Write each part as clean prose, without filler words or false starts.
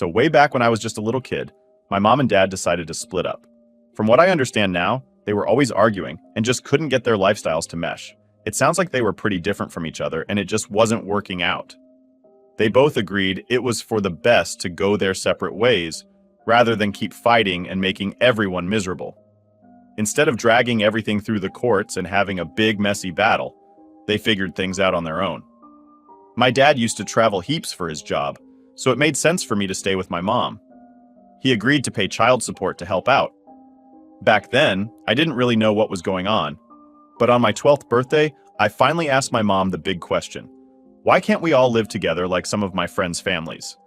So way back when I was just a little kid, my mom and dad decided to split up. From what I understand now, they were always arguing and just couldn't get their lifestyles to mesh. It sounds like they were pretty different from each other and it just wasn't working out. They both agreed it was for the best to go their separate ways rather than keep fighting and making everyone miserable. Instead of dragging everything through the courts and having a big messy battle, they figured things out on their own. My dad used to travel heaps for his job, so it made sense for me to stay with my mom. He agreed to pay child support to help out. Back then, I didn't really know what was going on, but on my 12th birthday, I finally asked my mom the big question. Why can't we all live together like some of my friends' families?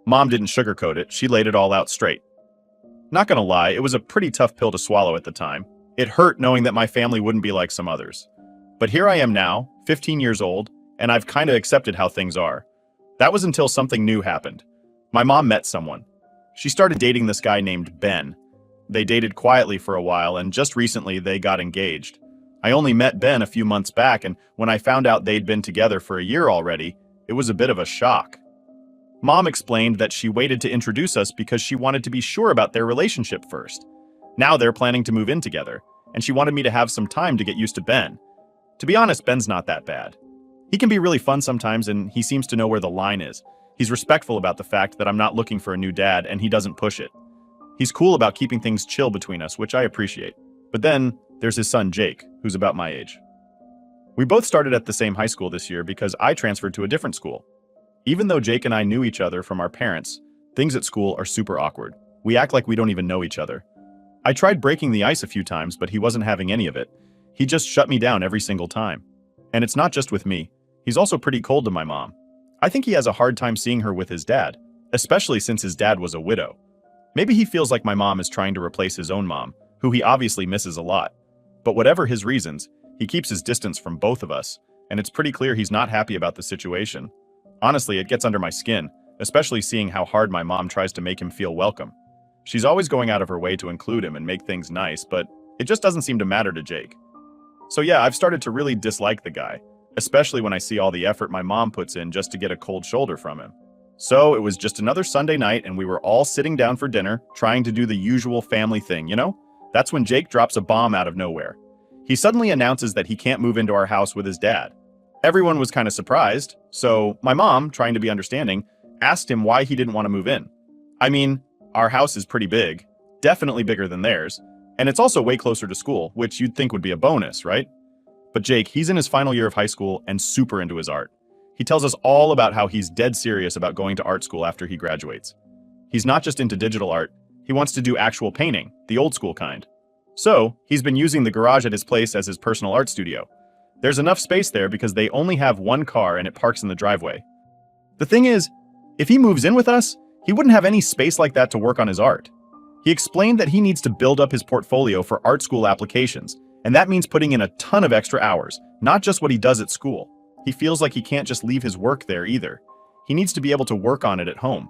Mom didn't sugarcoat it, she laid it all out straight. Not gonna lie, it was a pretty tough pill to swallow at the time. It hurt knowing that my family wouldn't be like some others. But here I am now, 15 years old, and I've kinda accepted how things are. That was until something new happened. My mom met someone. She started dating this guy named Ben. They dated quietly for a while, and just recently they got engaged. I only met Ben a few months back, and when I found out they'd been together for a year already, it was a bit of a shock. Mom explained that she waited to introduce us because she wanted to be sure about their relationship first. Now they're planning to move in together, and she wanted me to have some time to get used to Ben. To be honest, Ben's not that bad. He can be really fun sometimes, and he seems to know where the line is. He's respectful about the fact that I'm not looking for a new dad, and he doesn't push it. He's cool about keeping things chill between us, which I appreciate. But then, there's his son Jake, who's about my age. We both started at the same high school this year because I transferred to a different school. Even though Jake and I knew each other from our parents, things at school are super awkward. We act like we don't even know each other. I tried breaking the ice a few times, but he wasn't having any of it. He just shut me down every single time. And it's not just with me. He's also pretty cold to my mom. I think he has a hard time seeing her with his dad, especially since his dad was a widow. Maybe he feels like my mom is trying to replace his own mom, who he obviously misses a lot. But whatever his reasons, he keeps his distance from both of us, and it's pretty clear he's not happy about the situation. Honestly, it gets under my skin, especially seeing how hard my mom tries to make him feel welcome. She's always going out of her way to include him and make things nice, but it just doesn't seem to matter to Jake. So yeah, I've started to really dislike the guy, especially when I see all the effort my mom puts in just to get a cold shoulder from him. So it was just another Sunday night and we were all sitting down for dinner, trying to do the usual family thing, you know? That's when Jake drops a bomb out of nowhere. He suddenly announces that he can't move into our house with his dad. Everyone was kind of surprised, so my mom, trying to be understanding, asked him why he didn't want to move in. I mean, our house is pretty big, definitely bigger than theirs, and it's also way closer to school, which you'd think would be a bonus, right? But Jake, he's in his final year of high school and super into his art. He tells us all about how he's dead serious about going to art school after he graduates. He's not just into digital art, he wants to do actual painting, the old school kind. So, he's been using the garage at his place as his personal art studio. There's enough space there because they only have one car and it parks in the driveway. The thing is, if he moves in with us, he wouldn't have any space like that to work on his art. He explained that he needs to build up his portfolio for art school applications, and that means putting in a ton of extra hours, not just what he does at school. He feels like he can't just leave his work there either. He needs to be able to work on it at home.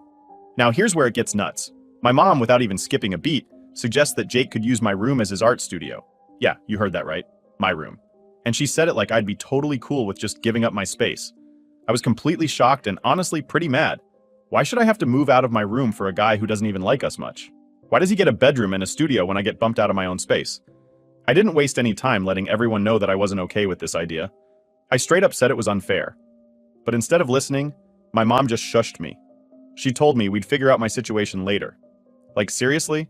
Now here's where it gets nuts. My mom, without even skipping a beat, suggests that Jake could use my room as his art studio. Yeah, you heard that right. My room. And she said it like I'd be totally cool with just giving up my space. I was completely shocked and honestly pretty mad. Why should I have to move out of my room for a guy who doesn't even like us much? Why does he get a bedroom and a studio when I get bumped out of my own space? I didn't waste any time letting everyone know that I wasn't okay with this idea. I straight up said it was unfair. But instead of listening, my mom just shushed me. She told me we'd figure out my situation later. Like seriously?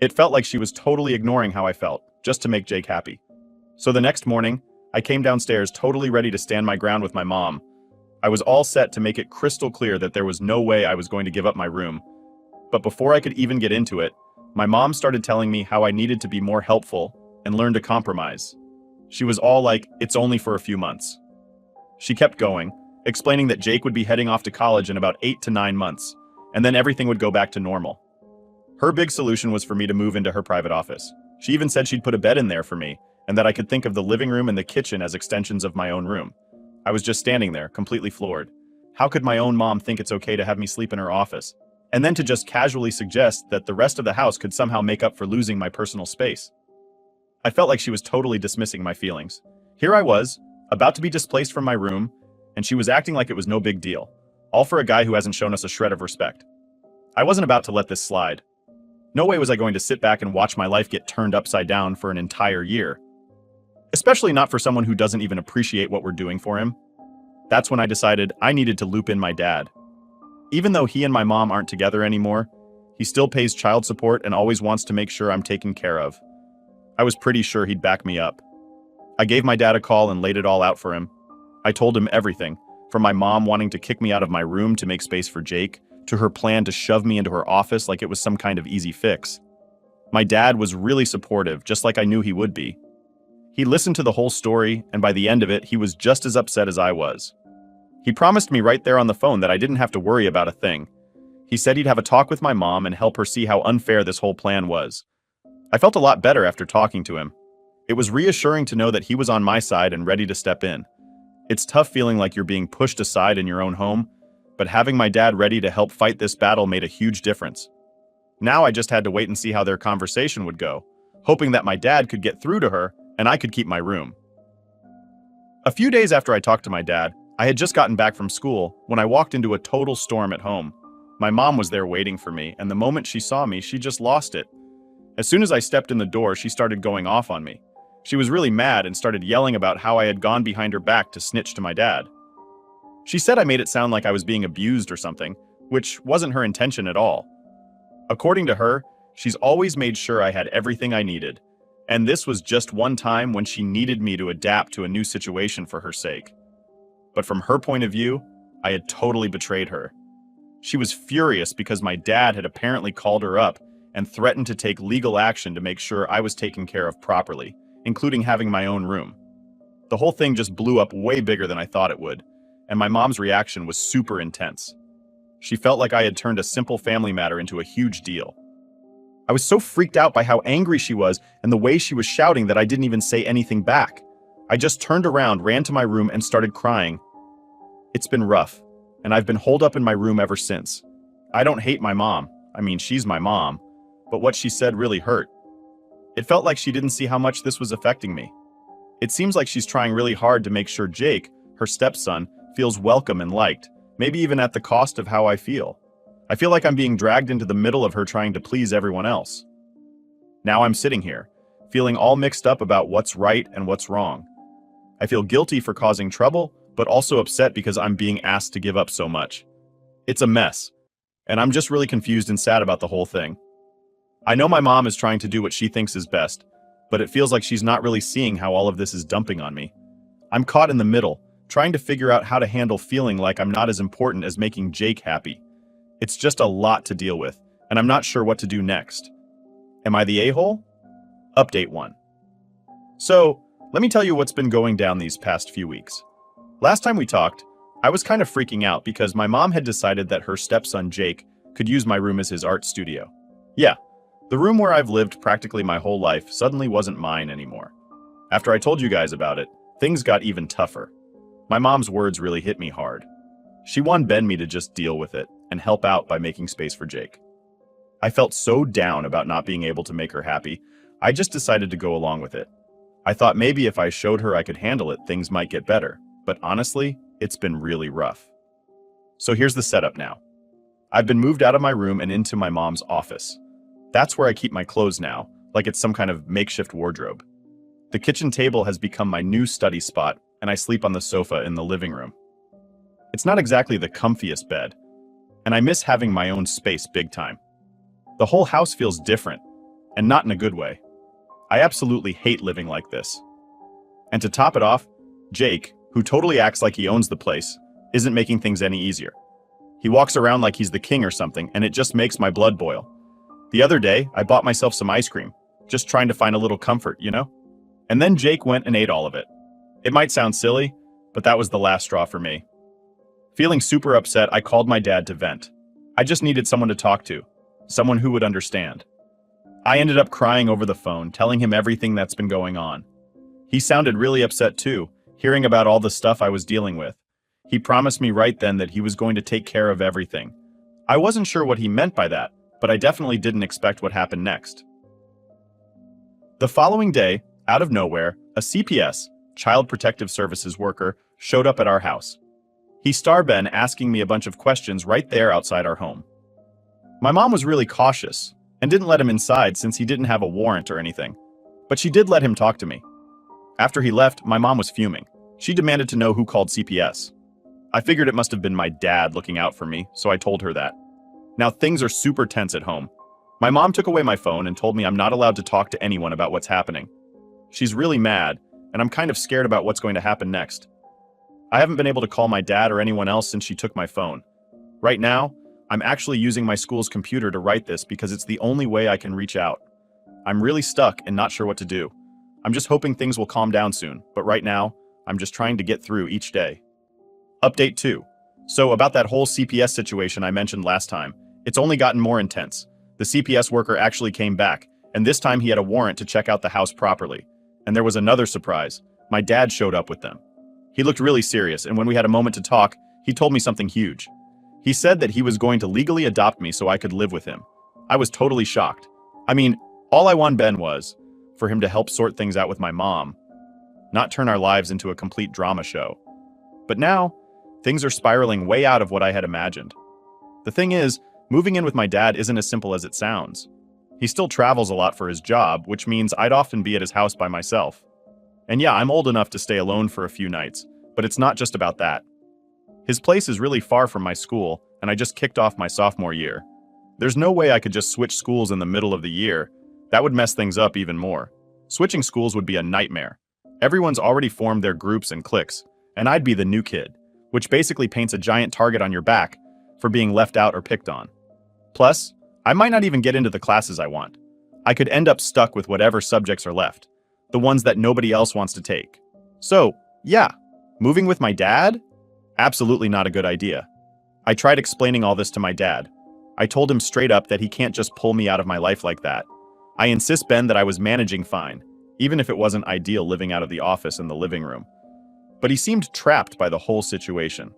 It felt like she was totally ignoring how I felt, just to make Jake happy. So the next morning, I came downstairs totally ready to stand my ground with my mom. I was all set to make it crystal clear that there was no way I was going to give up my room. But before I could even get into it, my mom started telling me how I needed to be more helpful and learn to compromise. She was all like, it's only for a few months. She kept going, explaining that Jake would be heading off to college in about 8 to 9 months, and then everything would go back to normal. Her big solution was for me to move into her private office. She even said she'd put a bed in there for me, and that I could think of the living room and the kitchen as extensions of my own room. I was just standing there, completely floored. How could my own mom think it's okay to have me sleep in her office? And then to just casually suggest that the rest of the house could somehow make up for losing my personal space. I felt like she was totally dismissing my feelings. Here I was, about to be displaced from my room, and she was acting like it was no big deal, all for a guy who hasn't shown us a shred of respect. I wasn't about to let this slide. No way was I going to sit back and watch my life get turned upside down for an entire year. Especially not for someone who doesn't even appreciate what we're doing for him. That's when I decided I needed to loop in my dad. Even though he and my mom aren't together anymore, he still pays child support and always wants to make sure I'm taken care of. I was pretty sure he'd back me up. I gave my dad a call and laid it all out for him. I told him everything, from my mom wanting to kick me out of my room to make space for Jake, to her plan to shove me into her office like it was some kind of easy fix. My dad was really supportive, just like I knew he would be. He listened to the whole story, and by the end of it, he was just as upset as I was. He promised me right there on the phone that I didn't have to worry about a thing. He said he'd have a talk with my mom and help her see how unfair this whole plan was. I felt a lot better after talking to him. It was reassuring to know that he was on my side and ready to step in. It's tough feeling like you're being pushed aside in your own home, but having my dad ready to help fight this battle made a huge difference. Now I just had to wait and see how their conversation would go, hoping that my dad could get through to her and I could keep my room. A few days after I talked to my dad, I had just gotten back from school when I walked into a total storm at home. My mom was there waiting for me, and the moment she saw me, she just lost it. As soon as I stepped in the door, she started going off on me. She was really mad and started yelling about how I had gone behind her back to snitch to my dad. She said I made it sound like I was being abused or something, which wasn't her intention at all. According to her, she's always made sure I had everything I needed, and this was just one time when she needed me to adapt to a new situation for her sake. But from her point of view, I had totally betrayed her. She was furious because my dad had apparently called her up and threatened to take legal action to make sure I was taken care of properly, including having my own room. The whole thing just blew up way bigger than I thought it would, and my mom's reaction was super intense. She felt like I had turned a simple family matter into a huge deal. I was so freaked out by how angry she was and the way she was shouting that I didn't even say anything back. I just turned around, ran to my room, and started crying. It's been rough, and I've been holed up in my room ever since. I don't hate my mom. I mean, she's my mom. But what she said really hurt. It felt like she didn't see how much this was affecting me. It seems like she's trying really hard to make sure Jake, her stepson, feels welcome and liked, maybe even at the cost of how I feel. I feel like I'm being dragged into the middle of her trying to please everyone else. Now I'm sitting here, feeling all mixed up about what's right and what's wrong. I feel guilty for causing trouble, but also upset because I'm being asked to give up so much. It's a mess, and I'm just really confused and sad about the whole thing. I know my mom is trying to do what she thinks is best, but it feels like she's not really seeing how all of this is dumping on me. I'm caught in the middle, trying to figure out how to handle feeling like I'm not as important as making Jake happy. It's just a lot to deal with, and I'm not sure what to do next. Am I the a-hole? Update 1. So, let me tell you what's been going down these past few weeks. Last time we talked, I was kind of freaking out because my mom had decided that her stepson Jake could use my room as his art studio. Yeah, the room where I've lived practically my whole life suddenly wasn't mine anymore. After I told you guys about it, things got even tougher. My mom's words really hit me hard. She wanted me to just deal with it and help out by making space for Jake. I felt so down about not being able to make her happy, I just decided to go along with it. I thought maybe if I showed her I could handle it, things might get better. But honestly, it's been really rough. So here's the setup now. I've been moved out of my room and into my mom's office. That's where I keep my clothes now, like it's some kind of makeshift wardrobe. The kitchen table has become my new study spot, and I sleep on the sofa in the living room. It's not exactly the comfiest bed, and I miss having my own space big time. The whole house feels different, and not in a good way. I absolutely hate living like this. And to top it off, Jake, who totally acts like he owns the place, isn't making things any easier. He walks around like he's the king or something, and it just makes my blood boil. The other day, I bought myself some ice cream, just trying to find a little comfort, you know? And then Jake went and ate all of it. It might sound silly, but that was the last straw for me. Feeling super upset, I called my dad to vent. I just needed someone to talk to, someone who would understand. I ended up crying over the phone, telling him everything that's been going on. He sounded really upset too, hearing about all the stuff I was dealing with. He promised me right then that he was going to take care of everything. I wasn't sure what he meant by that, but I definitely didn't expect what happened next. The following day, out of nowhere, a CPS, Child Protective Services worker, showed up at our house. He started asking me a bunch of questions right there outside our home. My mom was really cautious and didn't let him inside since he didn't have a warrant or anything. But she did let him talk to me. After he left, my mom was fuming. She demanded to know who called CPS. I figured it must have been my dad looking out for me, so I told her that. Now things are super tense at home. My mom took away my phone and told me I'm not allowed to talk to anyone about what's happening. She's really mad, and I'm kind of scared about what's going to happen next. I haven't been able to call my dad or anyone else since she took my phone. Right now, I'm actually using my school's computer to write this because it's the only way I can reach out. I'm really stuck and not sure what to do. I'm just hoping things will calm down soon, but right now, I'm just trying to get through each day. Update 2. So about that whole CPS situation I mentioned last time, it's only gotten more intense. The CPS worker actually came back, and this time he had a warrant to check out the house properly. And there was another surprise. My dad showed up with them. He looked really serious, and when we had a moment to talk, he told me something huge. He said that he was going to legally adopt me so I could live with him. I was totally shocked. I mean, all I want Ben was for him to help sort things out with my mom, not turn our lives into a complete drama show. But now, things are spiraling way out of what I had imagined. The thing is, moving in with my dad isn't as simple as it sounds. He still travels a lot for his job, which means I'd often be at his house by myself. And yeah, I'm old enough to stay alone for a few nights, but it's not just about that. His place is really far from my school, and I just kicked off my sophomore year. There's no way I could just switch schools in the middle of the year. That would mess things up even more. Switching schools would be a nightmare. Everyone's already formed their groups and cliques, and I'd be the new kid, which basically paints a giant target on your back for being left out or picked on. Plus, I might not even get into the classes I want. I could end up stuck with whatever subjects are left, the ones that nobody else wants to take. So, yeah, moving with my dad? Absolutely not a good idea. I tried explaining all this to my dad. I told him straight up that he can't just pull me out of my life like that. I insist, Ben, that I was managing fine, even if it wasn't ideal living out of the office and the living room. But he seemed trapped by the whole situation.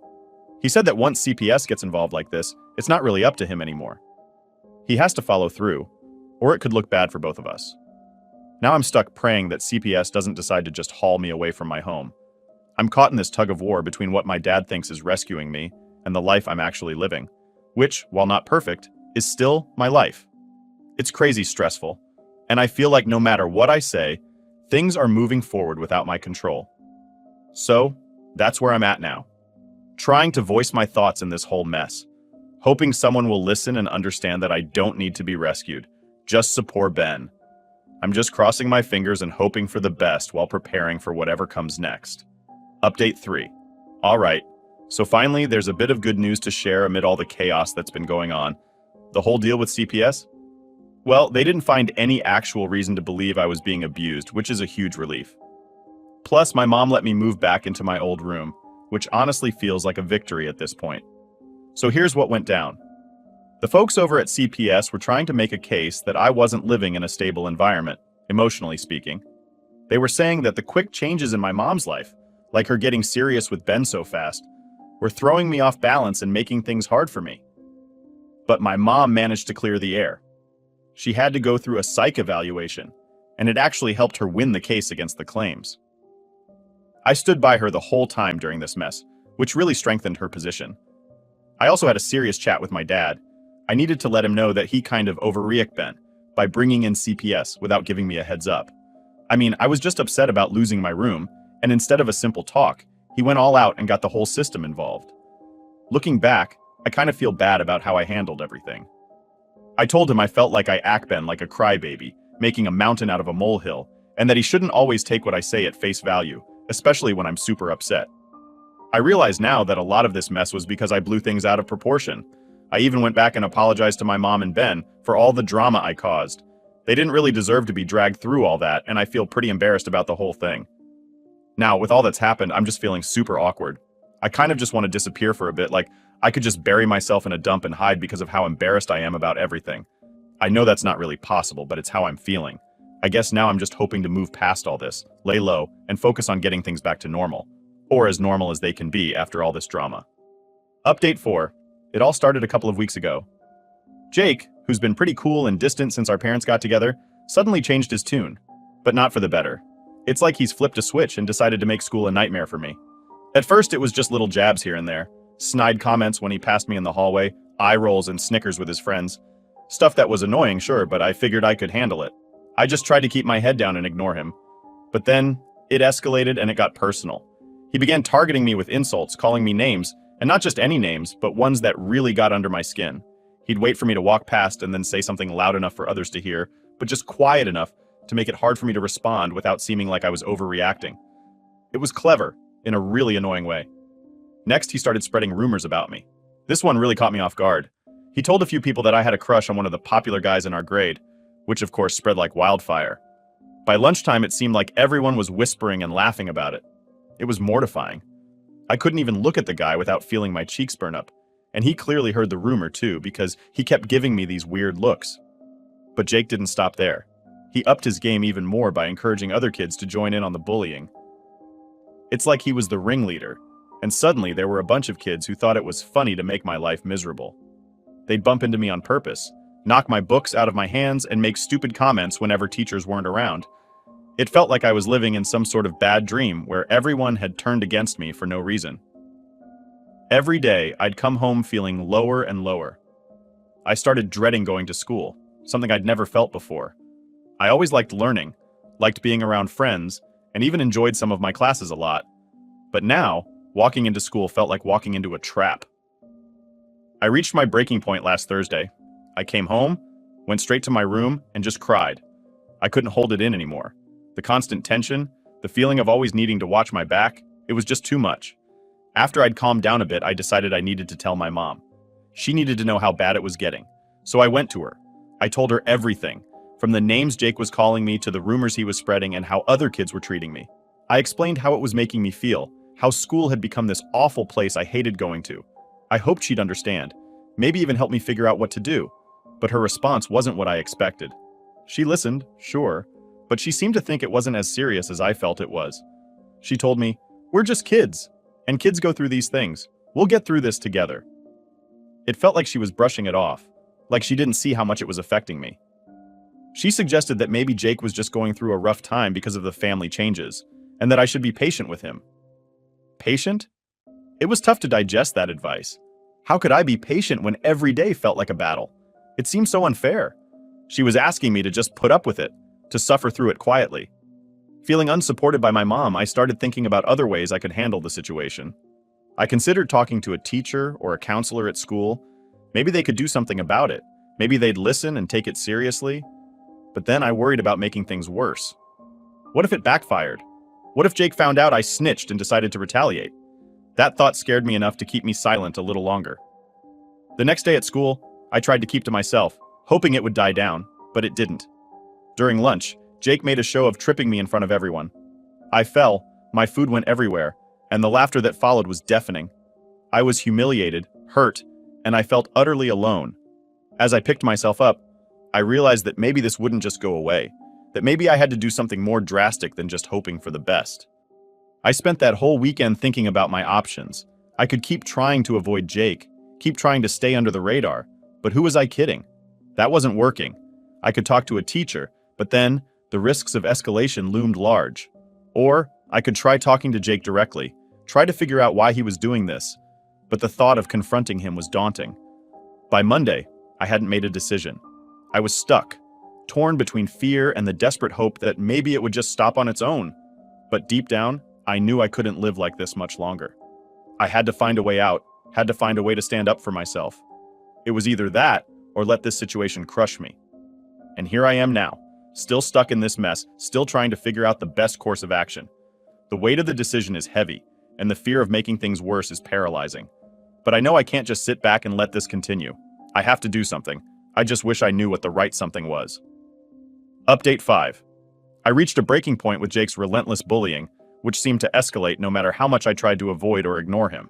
He said that once CPS gets involved like this, it's not really up to him anymore. He has to follow through, or it could look bad for both of us. Now I'm stuck praying that CPS doesn't decide to just haul me away from my home. I'm caught in this tug of war between what my dad thinks is rescuing me and the life I'm actually living, which, while not perfect, is still my life. It's crazy stressful, and I feel like no matter what I say, things are moving forward without my control. So, that's where I'm at now. Trying to voice my thoughts in this whole mess. Hoping someone will listen and understand that I don't need to be rescued. Just support Ben. I'm just crossing my fingers and hoping for the best while preparing for whatever comes next. Update 3. Alright, so finally there's a bit of good news to share amid all the chaos that's been going on. The whole deal with CPS? Well, they didn't find any actual reason to believe I was being abused, which is a huge relief. Plus, my mom let me move back into my old room, which honestly feels like a victory at this point. So here's what went down. The folks over at CPS were trying to make a case that I wasn't living in a stable environment, emotionally speaking. They were saying that the quick changes in my mom's life, like her getting serious with Ben so fast, were throwing me off balance and making things hard for me. But my mom managed to clear the air. She had to go through a psych evaluation, and it actually helped her win the case against the claims. I stood by her the whole time during this mess, which really strengthened her position. I also had a serious chat with my dad. I needed to let him know that he kind of overreacted Ben by bringing in CPS without giving me a heads up. I mean, I was just upset about losing my room, and instead of a simple talk, he went all out and got the whole system involved. Looking back, I kind of feel bad about how I handled everything. I told him I felt like I act Ben like a crybaby, making a mountain out of a molehill, and that he shouldn't always take what I say at face value, especially when I'm super upset. I realize now that a lot of this mess was because I blew things out of proportion. I even went back and apologized to my mom and Ben for all the drama I caused. They didn't really deserve to be dragged through all that, and I feel pretty embarrassed about the whole thing. Now, with all that's happened, I'm just feeling super awkward. I kind of just want to disappear for a bit, like I could just bury myself in a dump and hide because of how embarrassed I am about everything. I know that's not really possible, but it's how I'm feeling. I guess now I'm just hoping to move past all this, lay low, and focus on getting things back to normal. Or as normal as they can be after all this drama. Update 4. It all started a couple of weeks ago. Jake, who's been pretty cool and distant since our parents got together, suddenly changed his tune. But not for the better. It's like he's flipped a switch and decided to make school a nightmare for me. At first it was just little jabs here and there, snide comments when he passed me in the hallway, eye rolls and snickers with his friends. Stuff that was annoying, sure, but I figured I could handle it. I just tried to keep my head down and ignore him. But then, it escalated and it got personal. He began targeting me with insults, calling me names, and not just any names, but ones that really got under my skin. He'd wait for me to walk past and then say something loud enough for others to hear, but just quiet enough to make it hard for me to respond without seeming like I was overreacting. It was clever, in a really annoying way. Next, he started spreading rumors about me. This one really caught me off guard. He told a few people that I had a crush on one of the popular guys in our grade, which of course spread like wildfire. By lunchtime, it seemed like everyone was whispering and laughing about it. It was mortifying. I couldn't even look at the guy without feeling my cheeks burn up, and he clearly heard the rumor too, because he kept giving me these weird looks. But Jake didn't stop there. He upped his game even more by encouraging other kids to join in on the bullying. It's like he was the ringleader, and suddenly there were a bunch of kids who thought it was funny to make my life miserable. They'd bump into me on purpose, knock my books out of my hands, and make stupid comments whenever teachers weren't around. It felt like I was living in some sort of bad dream where everyone had turned against me for no reason. Every day, I'd come home feeling lower and lower. I started dreading going to school, something I'd never felt before. I always liked learning, liked being around friends, and even enjoyed some of my classes a lot. But now, walking into school felt like walking into a trap. I reached my breaking point last Thursday. I came home, went straight to my room, and just cried. I couldn't hold it in anymore. The constant tension, the feeling of always needing to watch my back, it was just too much. After I'd calmed down a bit, I decided I needed to tell my mom. She needed to know how bad it was getting. So I went to her. I told her everything, from the names Jake was calling me to the rumors he was spreading and how other kids were treating me. I explained how it was making me feel, how school had become this awful place I hated going to. I hoped she'd understand, maybe even help me figure out what to do. But her response wasn't what I expected. She listened, sure, but she seemed to think it wasn't as serious as I felt it was. She told me, "We're just kids, and kids go through these things. We'll get through this together." It felt like she was brushing it off, like she didn't see how much it was affecting me. She suggested that maybe Jake was just going through a rough time because of the family changes, and that I should be patient with him. Patient? It was tough to digest that advice. How could I be patient when every day felt like a battle? It seemed so unfair. She was asking me to just put up with it, to suffer through it quietly. Feeling unsupported by my mom, I started thinking about other ways I could handle the situation. I considered talking to a teacher or a counselor at school. Maybe they could do something about it. Maybe they'd listen and take it seriously. But then I worried about making things worse. What if it backfired? What if Jake found out I snitched and decided to retaliate? That thought scared me enough to keep me silent a little longer. The next day at school, I tried to keep to myself, hoping it would die down, but it didn't. During lunch, Jake made a show of tripping me in front of everyone. I fell, my food went everywhere, and the laughter that followed was deafening. I was humiliated, hurt, and I felt utterly alone. As I picked myself up, I realized that maybe this wouldn't just go away, that maybe I had to do something more drastic than just hoping for the best. I spent that whole weekend thinking about my options. I could keep trying to avoid Jake, keep trying to stay under the radar, but who was I kidding? That wasn't working. I could talk to a teacher, but then the risks of escalation loomed large. Or I could try talking to Jake directly, try to figure out why he was doing this, but the thought of confronting him was daunting. By Monday, I hadn't made a decision. I was stuck, torn between fear and the desperate hope that maybe it would just stop on its own. But deep down, I knew I couldn't live like this much longer. I had to find a way out, had to find a way to stand up for myself. It was either that or let this situation crush me. And here I am now, still stuck in this mess, still trying to figure out the best course of action. The weight of the decision is heavy, and the fear of making things worse is paralyzing. But I know I can't just sit back and let this continue. I have to do something. I just wish I knew what the right something was. Update 5. I reached a breaking point with Jake's relentless bullying, which seemed to escalate no matter how much I tried to avoid or ignore him.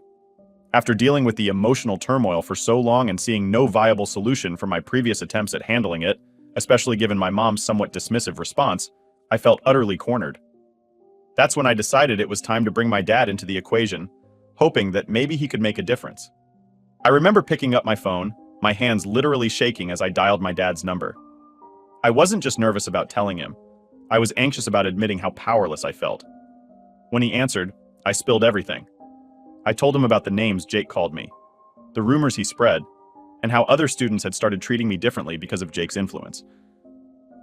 After dealing with the emotional turmoil for so long and seeing no viable solution for my previous attempts at handling it, especially given my mom's somewhat dismissive response, I felt utterly cornered. That's when I decided it was time to bring my dad into the equation, hoping that maybe he could make a difference. I remember picking up my phone, my hands literally shaking as I dialed my dad's number. I wasn't just nervous about telling him. I was anxious about admitting how powerless I felt. When he answered, I spilled everything. I told him about the names Jake called me, the rumors he spread, and how other students had started treating me differently because of Jake's influence.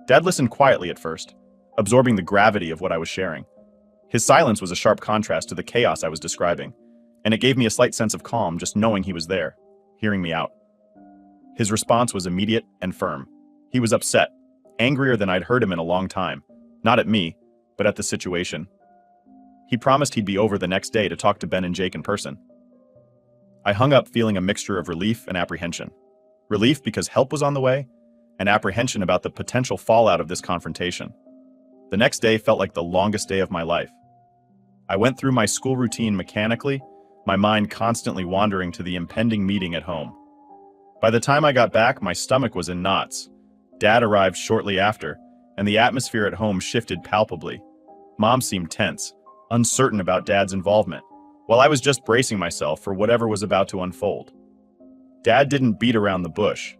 Dad listened quietly at first, absorbing the gravity of what I was sharing. His silence was a sharp contrast to the chaos I was describing, and it gave me a slight sense of calm just knowing he was there, hearing me out. His response was immediate and firm. He was upset, angrier than I'd heard him in a long time, not at me, but at the situation. He promised he'd be over the next day to talk to Ben and Jake in person. I hung up feeling a mixture of relief and apprehension. Relief because help was on the way, and apprehension about the potential fallout of this confrontation. The next day felt like the longest day of my life. I went through my school routine mechanically, my mind constantly wandering to the impending meeting at home. By the time I got back, my stomach was in knots. Dad arrived shortly after, and the atmosphere at home shifted palpably. Mom seemed tense, uncertain about Dad's involvement, while I was just bracing myself for whatever was about to unfold. Dad didn't beat around the bush.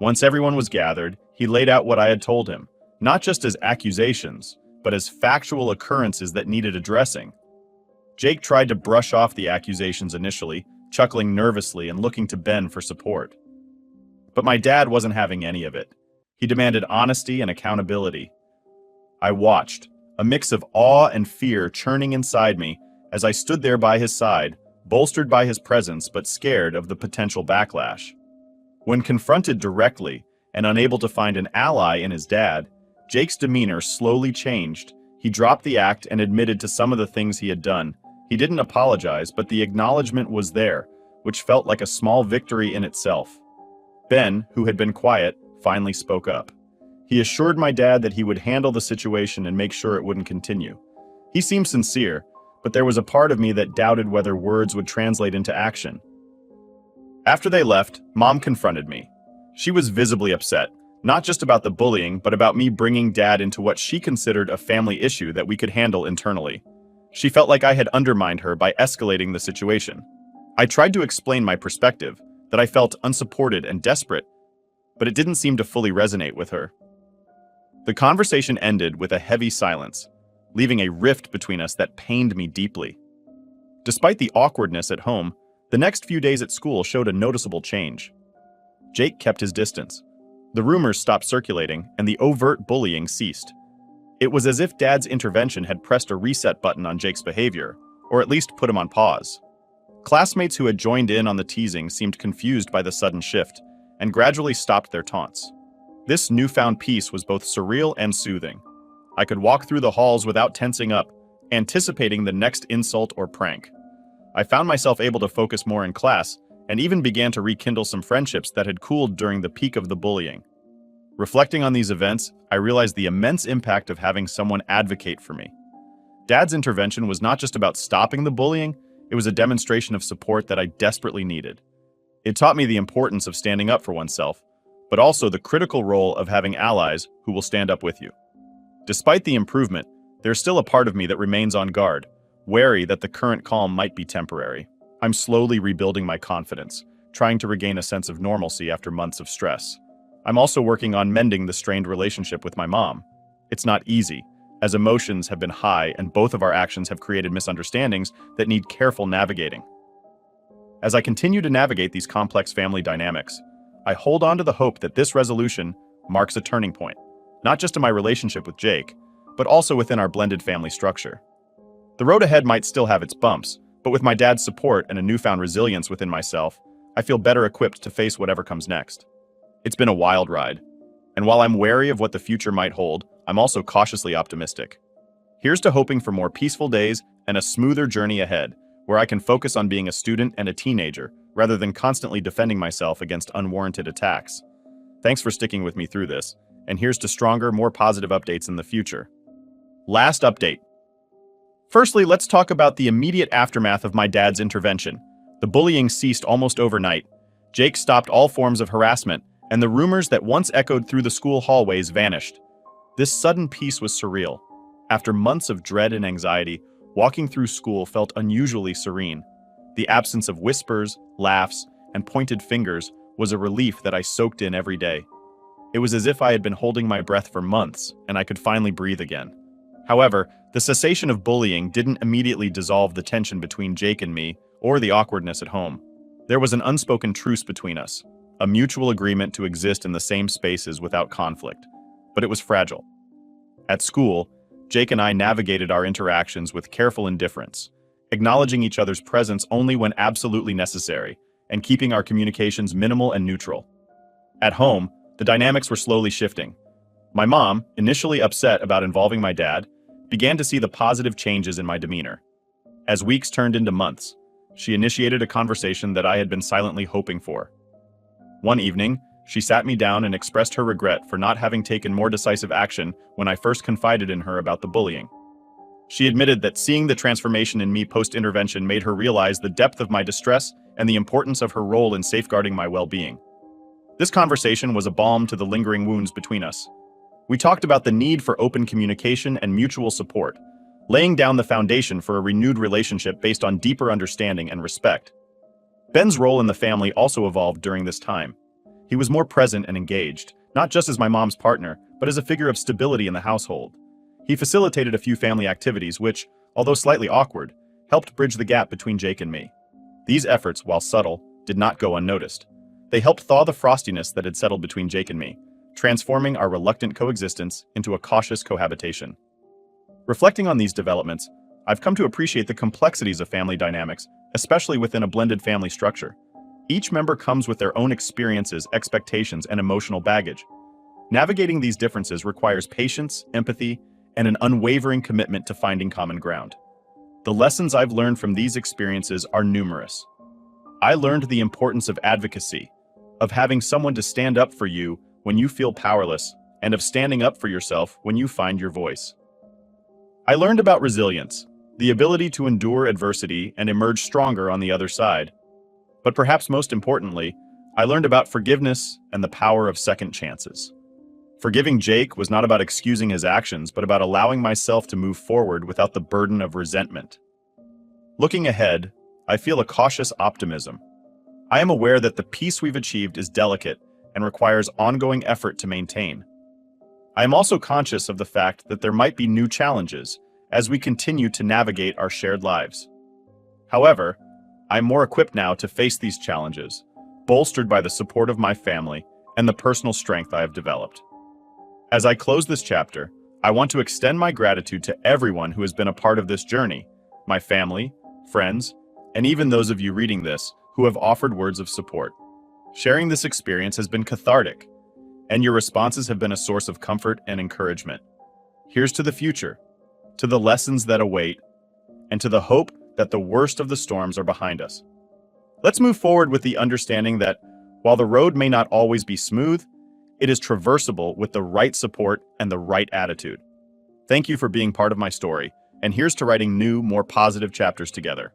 Once everyone was gathered, he laid out what I had told him, not just as accusations, but as factual occurrences that needed addressing. Jake tried to brush off the accusations initially, chuckling nervously and looking to Ben for support. But my dad wasn't having any of it. He demanded honesty and accountability. I watched, a mix of awe and fear churning inside me as I stood there by his side, bolstered by his presence but scared of the potential backlash. When confronted directly and unable to find an ally in his dad, Jake's demeanor slowly changed. He dropped the act and admitted to some of the things he had done. He didn't apologize, but the acknowledgement was there, which felt like a small victory in itself. Ben, who had been quiet, finally spoke up. He assured my dad that he would handle the situation and make sure it wouldn't continue. He seemed sincere, but there was a part of me that doubted whether words would translate into action. After they left, Mom confronted me. She was visibly upset, not just about the bullying, but about me bringing Dad into what she considered a family issue that we could handle internally. She felt like I had undermined her by escalating the situation. I tried to explain my perspective, that I felt unsupported and desperate, but it didn't seem to fully resonate with her. The conversation ended with a heavy silence, leaving a rift between us that pained me deeply. Despite the awkwardness at home, the next few days at school showed a noticeable change. Jake kept his distance. The rumors stopped circulating, and the overt bullying ceased. It was as if Dad's intervention had pressed a reset button on Jake's behavior, or at least put him on pause. Classmates who had joined in on the teasing seemed confused by the sudden shift, and gradually stopped their taunts. This newfound peace was both surreal and soothing. I could walk through the halls without tensing up, anticipating the next insult or prank. I found myself able to focus more in class, and even began to rekindle some friendships that had cooled during the peak of the bullying. Reflecting on these events, I realized the immense impact of having someone advocate for me. Dad's intervention was not just about stopping the bullying, it was a demonstration of support that I desperately needed. It taught me the importance of standing up for oneself, but also the critical role of having allies who will stand up with you. Despite the improvement, there's still a part of me that remains on guard, wary that the current calm might be temporary. I'm slowly rebuilding my confidence, trying to regain a sense of normalcy after months of stress. I'm also working on mending the strained relationship with my mom. It's not easy, as emotions have been high and both of our actions have created misunderstandings that need careful navigating. As I continue to navigate these complex family dynamics, I hold on to the hope that this resolution marks a turning point, not just in my relationship with Jake, but also within our blended family structure. The road ahead might still have its bumps, but with my dad's support and a newfound resilience within myself, I feel better equipped to face whatever comes next. It's been a wild ride, and while I'm wary of what the future might hold, I'm also cautiously optimistic. Here's to hoping for more peaceful days and a smoother journey ahead, where I can focus on being a student and a teenager, rather than constantly defending myself against unwarranted attacks. Thanks for sticking with me through this, and here's to stronger, more positive updates in the future. Last update. Firstly, let's talk about the immediate aftermath of my dad's intervention. The bullying ceased almost overnight. Jake stopped all forms of harassment, and the rumors that once echoed through the school hallways vanished. This sudden peace was surreal. After months of dread and anxiety, walking through school felt unusually serene. The absence of whispers, laughs, and pointed fingers was a relief that I soaked in every day. It was as if I had been holding my breath for months, and I could finally breathe again. However, the cessation of bullying didn't immediately dissolve the tension between Jake and me or the awkwardness at home. There was an unspoken truce between us, a mutual agreement to exist in the same spaces without conflict, but it was fragile. At school, Jake and I navigated our interactions with careful indifference, acknowledging each other's presence only when absolutely necessary, and keeping our communications minimal and neutral. At home, the dynamics were slowly shifting. My mom, initially upset about involving my dad, began to see the positive changes in my demeanor. As weeks turned into months, she initiated a conversation that I had been silently hoping for. One evening, she sat me down and expressed her regret for not having taken more decisive action when I first confided in her about the bullying. She admitted that seeing the transformation in me post-intervention made her realize the depth of my distress and the importance of her role in safeguarding my well-being. This conversation was a balm to the lingering wounds between us. We talked about the need for open communication and mutual support, laying down the foundation for a renewed relationship based on deeper understanding and respect. Ben's role in the family also evolved during this time. He was more present and engaged, not just as my mom's partner, but as a figure of stability in the household. He facilitated a few family activities which, although slightly awkward, helped bridge the gap between Jake and me. These efforts, while subtle, did not go unnoticed. They helped thaw the frostiness that had settled between Jake and me, transforming our reluctant coexistence into a cautious cohabitation. Reflecting on these developments, I've come to appreciate the complexities of family dynamics, especially within a blended family structure. Each member comes with their own experiences, expectations, and emotional baggage. Navigating these differences requires patience, empathy, and an unwavering commitment to finding common ground. The lessons I've learned from these experiences are numerous. I learned the importance of advocacy, of having someone to stand up for you when you feel powerless, and of standing up for yourself when you find your voice. I learned about resilience, the ability to endure adversity and emerge stronger on the other side. But perhaps most importantly, I learned about forgiveness and the power of second chances. Forgiving Jake was not about excusing his actions, but about allowing myself to move forward without the burden of resentment. Looking ahead, I feel a cautious optimism. I am aware that the peace we've achieved is delicate and requires ongoing effort to maintain. I am also conscious of the fact that there might be new challenges as we continue to navigate our shared lives. However, I'm more equipped now to face these challenges, bolstered by the support of my family and the personal strength I have developed. As I close this chapter, I want to extend my gratitude to everyone who has been a part of this journey, my family, friends, and even those of you reading this who have offered words of support. Sharing this experience has been cathartic, and your responses have been a source of comfort and encouragement. Here's to the future, to the lessons that await, and to the hope that the worst of the storms are behind us. Let's move forward with the understanding that while the road may not always be smooth, it is traversable with the right support and the right attitude. Thank you for being part of my story, and here's to writing new, more positive chapters together.